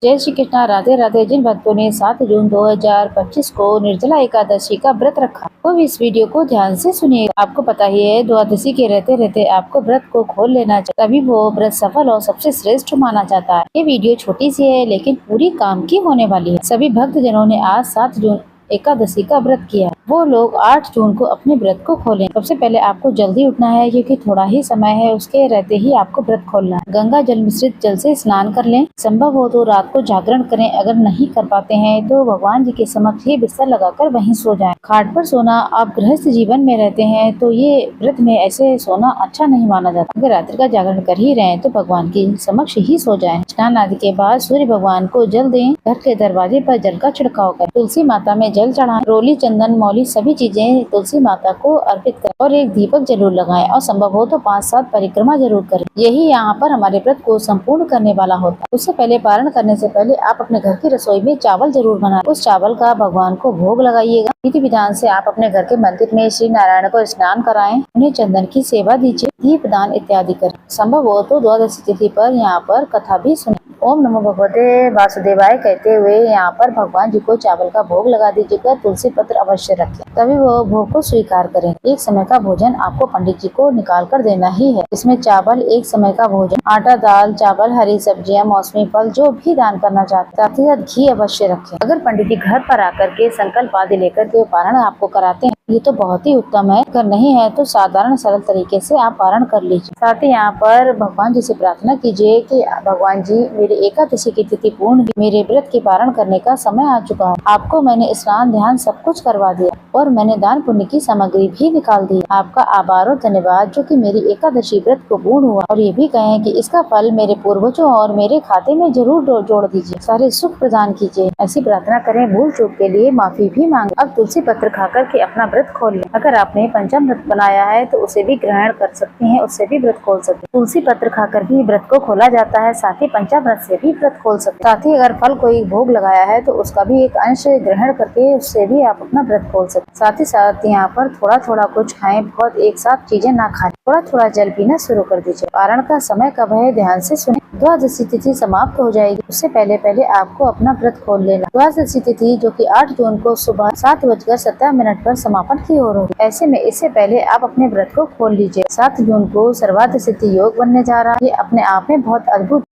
जय श्री कृष्णा। राधे राधे। जिन भक्तों ने 7 जून 2025 को निर्जला एकादशी का व्रत रखा वो भी इस वीडियो को ध्यान से सुनिएगा। आपको पता ही है द्वादशी के रहते रहते आपको व्रत को खोल लेना चाहिए, तभी वो व्रत सफल और सबसे श्रेष्ठ माना जाता है। ये वीडियो छोटी सी है लेकिन पूरी काम की होने वाली है। सभी भक्त जिन्होंने आज 7 जून एकादशी का व्रत किया वो लोग 8 जून को अपने व्रत को खोलें। सबसे पहले आपको जल्दी उठना है क्योंकि थोड़ा ही समय है, उसके रहते ही आपको व्रत खोलना है। गंगा जल मिश्रित जल से स्नान कर लें। संभव हो तो रात को जागरण करें। अगर नहीं कर पाते हैं तो भगवान जी के समक्ष ही बिस्तर लगाकर वहीं सो जाएं। खाट पर सोना, आप गृहस्थ जीवन में रहते हैं तो ये व्रत में ऐसे सोना अच्छा नहीं माना जाता। अगर रात्रि का जागरण कर ही रहे हैं तो भगवान के समक्ष ही सो जाएं। स्नान आदि के बाद सूर्य भगवान को जल दें। घर के दरवाजे पर जल का छिड़काव करें। तुलसी माता में जल चढ़ाएं। रोली, चंदन, मौली सभी चीजें तुलसी माता को अर्पित करें और एक दीपक जरूर लगाएं और संभव हो तो 5-7 परिक्रमा जरूर करें। यही यहाँ पर हमारे व्रत को संपूर्ण करने वाला होता है। उससे पहले पारण करने से पहले आप अपने घर की रसोई में चावल जरूर बनाएं। उस चावल का भगवान को भोग लगाइएगा। विधि विधान से आप अपने घर के मंदिर में श्री नारायण को स्नान कराएं, उन्हें चंदन की सेवा दीजिए, दीप दान इत्यादि करें। संभव हो तो द्वादशी तिथि पर यहाँ पर कथा भी सुने। ओम नमो भगवते वासुदेवाय कहते हुए यहाँ पर भगवान जी को चावल का भोग लगा दीजिएगा। तुलसी पत्र अवश्य रखें, तभी वो भोग को स्वीकार करें। एक समय का भोजन आपको पंडित जी को निकाल कर देना ही है। इसमें चावल एक समय का भोजन, आटा, दाल, चावल, हरी सब्जियां, मौसमी फल जो भी दान करना चाहते हैं, साथ ही साथ घी अवश्य रखें। अगर पंडित जी घर पर आकर के संकल्प आदि लेकर के पारण आपको कराते हैं ये तो बहुत ही उत्तम है। अगर नहीं है तो साधारण सरल तरीके से आप पारण कर लीजिए। साथ ही यहाँ पर भगवान जी से प्रार्थना कीजिए कि भगवान जी मेरी एकादशी की तिथि पूर्ण हुई, मेरे व्रत के पारण करने का समय आ चुका है। आपको मैंने स्नान ध्यान सब कुछ करवा दिया और मैंने दान पुण्य की सामग्री भी निकाल दी। आपका आभार और धन्यवाद जो कि मेरी एकादशी व्रत को पूर्ण हुआ, और ये भी कहें कि इसका फल मेरे पूर्वजों और मेरे खाते में जरूर जोड़ दीजिए, सारे सुख प्रदान कीजिए। ऐसी प्रार्थना करें। भूल चूक के लिए माफी भी मांगे। अब तुलसी पत्र खाकर के अपना व्रत खोल लें। अगर आपने पंचामृत बनाया है तो उसे भी ग्रहण कर सकती हैं, उससे भी व्रत खोल सकते हैं। तुलसी पत्र खाकर भी व्रत को खोला जाता है, साथ ही पंचामृत से भी व्रत खोल सकते हैं। साथ ही अगर फल कोई भोग लगाया है तो उसका भी एक अंश ग्रहण करके उससे भी आप अपना व्रत खोल सकते हैं। साथ ही साथ यहाँ पर थोड़ा थोड़ा कुछ खाएं, बहुत एक साथ चीजें ना खाएं। थोड़ा थोड़ा जल पीना शुरू कर दीजिए। पारण का समय कब है ध्यान से सुने। द्वादशी तिथि समाप्त हो जाएगी, उससे पहले आपको अपना व्रत खोल लेना। द्वादशी तिथि जो कि 8 जून को सुबह 7:17 पर समापन की ओर होगी। ऐसे में इससे पहले आप अपने व्रत को खोल लीजिए। 7 जून को सर्वार्थ सिद्धि योग बनने जा रहा है। ये अपने आप में बहुत अद्भुत